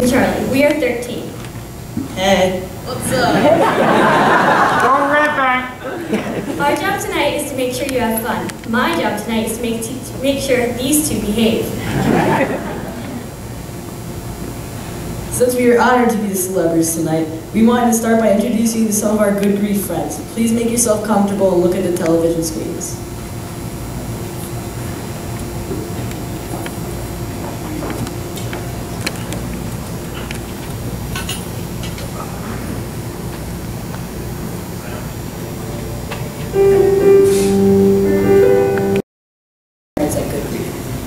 Charlie. We are 13. Hey. What's up? Don't rip back. Our job tonight is to make sure you have fun. My job tonight is to make sure these two behave. Since we are honored to be the celebrities tonight, we wanted to start by introducing you to some of our Good Grief friends. Please make yourself comfortable and look at the television screens.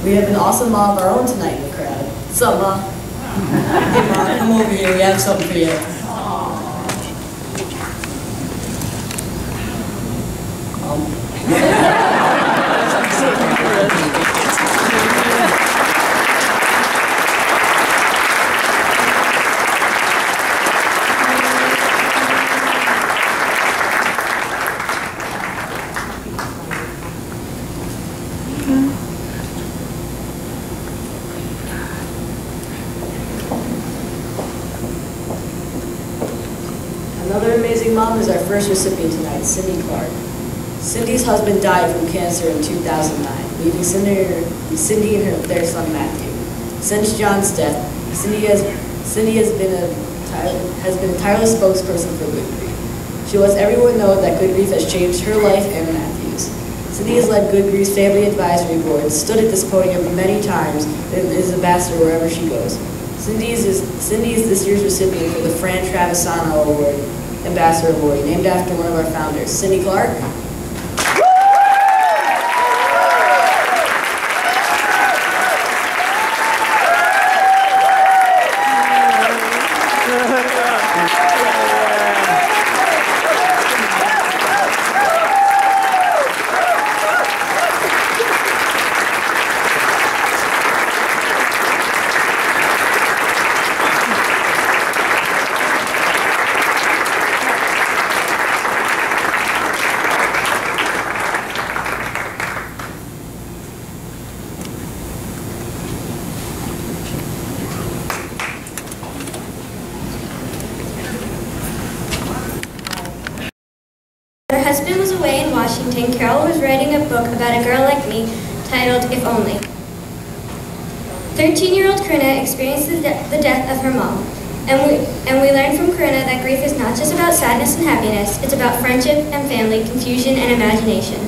We have an awesome mom of our own tonight in the crowd. What's up, Ma? Hey, Ma, come over here. We have something for you. Another amazing mom is our first recipient tonight, Cindy Clark. Cindy's husband died from cancer in 2009, leaving Cindy and their son Matthew. Since John's death, Cindy has been a tireless spokesperson for Good Grief. She lets everyone know that Good Grief has changed her life and Matthew's. Cindy has led Good Grief's Family Advisory Board, stood at this podium many times, and is ambassador wherever she goes. Cindy is this year's recipient for the Fran Travisano Award, Ambassador Award, named after one of our founders, Cindy Clark. Her husband was away in Washington. Carol was writing a book about a girl like me titled If Only. 13-year-old Corinna experienced the death of her mom. And we learned from Corinna that grief is not just about sadness and happiness, it's about friendship and family, confusion and imagination.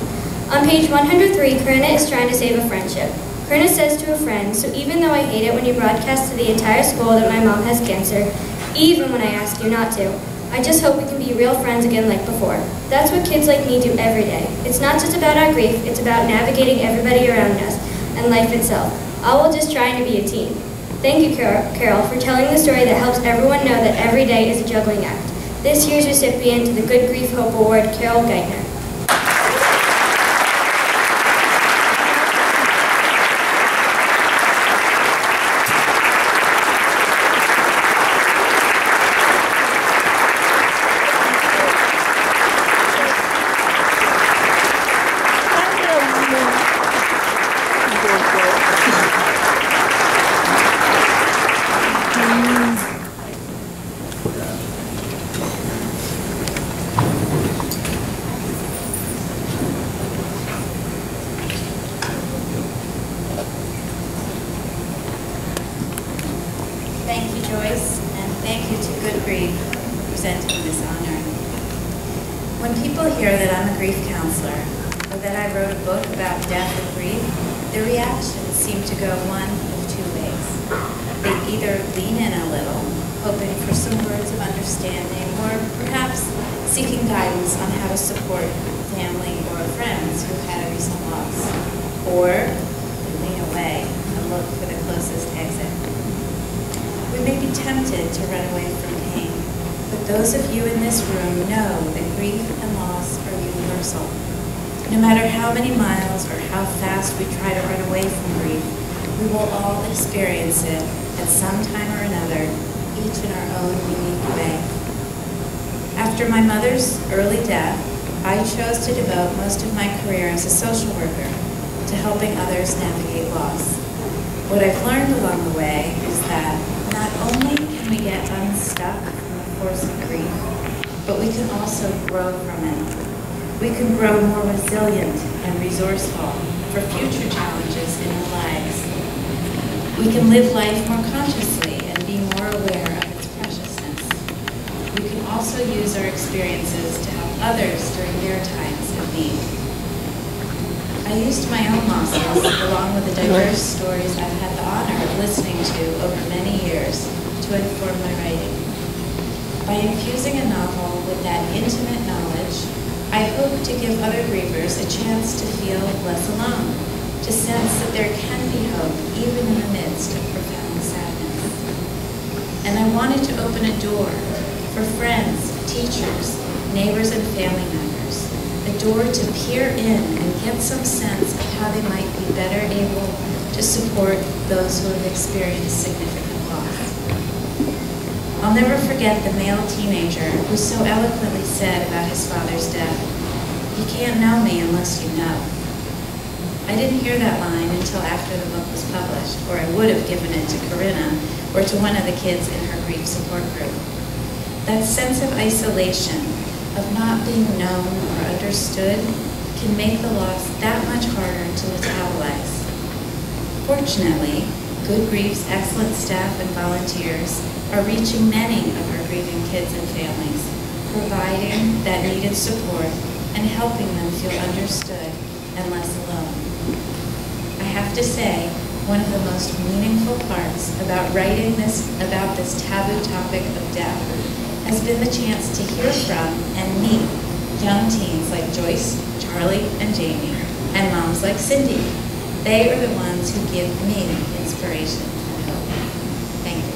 On page 103, Corinna is trying to save a friendship. Corinna says to a friend, "So even though I hate it when you broadcast to the entire school that my mom has cancer, even when I ask you not to, I just hope we can be real friends again like before." That's what kids like me do every day. It's not just about our grief, it's about navigating everybody around us and life itself, all while just trying to be a team. Thank you, Carol, for telling the story that helps everyone know that every day is a juggling act. This year's recipient to the Good Grief Hope Award, Carol Geithner. Thank you, Joyce, and thank you to Good Grief for presenting this honor. When people hear that I'm a grief counselor, or that I wrote a book about death and grief, their reactions seem to go one of two ways. They either lean in a little, hoping for some words of understanding, or perhaps seeking guidance on how to support family or friends who've had a recent loss, or they lean away and look for the closest exit. We may be tempted to run away from pain, but those of you in this room know that grief and loss are universal. No matter how many miles or how fast we try to run away from grief, we will all experience it at some time or another, each in our own unique way. After my mother's early death, I chose to devote most of my career as a social worker to helping others navigate loss. What I've learned along the way is that not only get unstuck from the force of grief, but we can also grow from it. We can grow more resilient and resourceful for future challenges in our lives. We can live life more consciously and be more aware of its preciousness. We can also use our experiences to help others during their times of need. I used my own losses, along with the diverse stories I've had the honor of listening to over many years, to inform my writing. By infusing a novel with that intimate knowledge, I hope to give other grievers a chance to feel less alone, to sense that there can be hope even in the midst of profound sadness. And I wanted to open a door for friends, teachers, neighbors, and family members, a door to peer in and get some sense of how they might be better able to support those who have experienced significant loss. I'll never forget the male teenager who so eloquently said about his father's death, "You can't know me unless you know." I didn't hear that line until after the book was published, or I would have given it to Corinna or to one of the kids in her grief support group. That sense of isolation, of not being known or understood, can make the loss that much harder to metabolize. Fortunately, Good Grief's excellent staff and volunteers are reaching many of our grieving kids and families, providing that needed support and helping them feel understood and less alone. I have to say, one of the most meaningful parts about writing about this taboo topic of death has been the chance to hear from and meet young teens like Joyce, Charlie, and Jamie, and moms like Cindy. They are the ones who give me inspiration and hope. Thank you.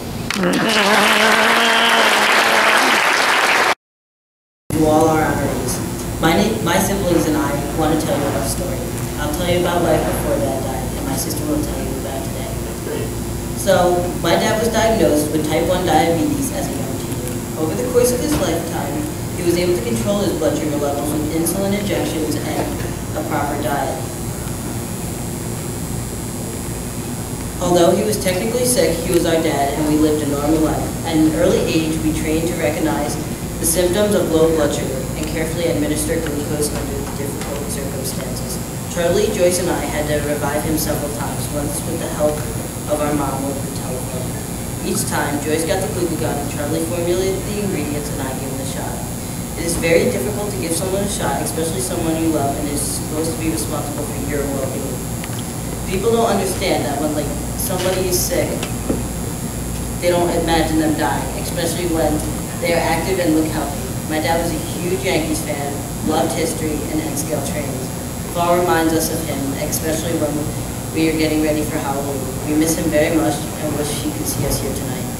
To all our honorees, my siblings and I want to tell you our story. I'll tell you about life before Dad died, and my sister will tell you about today. So, my dad was diagnosed with type 1 diabetes as a young teenager. Over the course of his lifetime, he was able to control his blood sugar levels with insulin injections and a proper diet. Although he was technically sick, he was our dad, and we lived a normal life. At an early age, we trained to recognize the symptoms of low blood sugar and carefully administer glucose under difficult circumstances. Charlie, Joyce, and I had to revive him several times, once with the help of our mom over the telephone. Each time, Joyce got the glucagon, and Charlie formulated the ingredients, and I gave him the shot. It is very difficult to give someone a shot, especially someone you love and is supposed to be responsible for your well-being. People don't understand that when somebody is sick, they don't imagine them dying, especially when they are active and look healthy. My dad was a huge Yankees fan, loved history and N-scale trains. Fall reminds us of him, especially when we are getting ready for Halloween. We miss him very much and wish he could see us here tonight.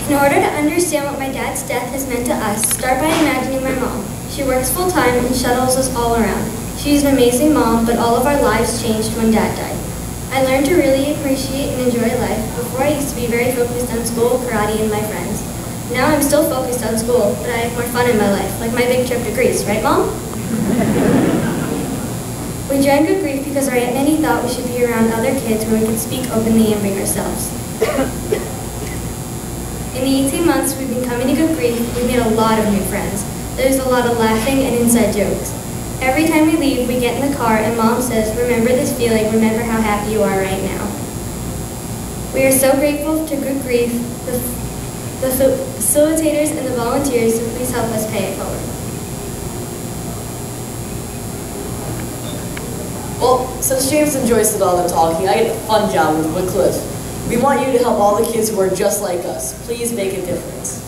In order to understand what my dad's death has meant to us, start by imagining my mom. She works full-time and shuttles us all around. She's an amazing mom, but all of our lives changed when Dad died. I learned to really appreciate and enjoy life. Before, I used to be very focused on school, karate, and my friends. Now I'm still focused on school, but I have more fun in my life, like my big trip to Greece, right, Mom? We joined Good Grief because our Aunt Minnie thought we should be around other kids where we could speak openly and be ourselves. In the 18 months we've been coming to Good Grief, we've made a lot of new friends. There's a lot of laughing and inside jokes. Every time we leave, we get in the car and Mom says, "Remember this feeling, remember how happy you are right now." We are so grateful to Good Grief, the facilitators and the volunteers, so please help us pay it forward. Well, since James and Joyce did all the talking, I get the fun job with Wycliffe. We want you to help all the kids who are just like us. Please make a difference.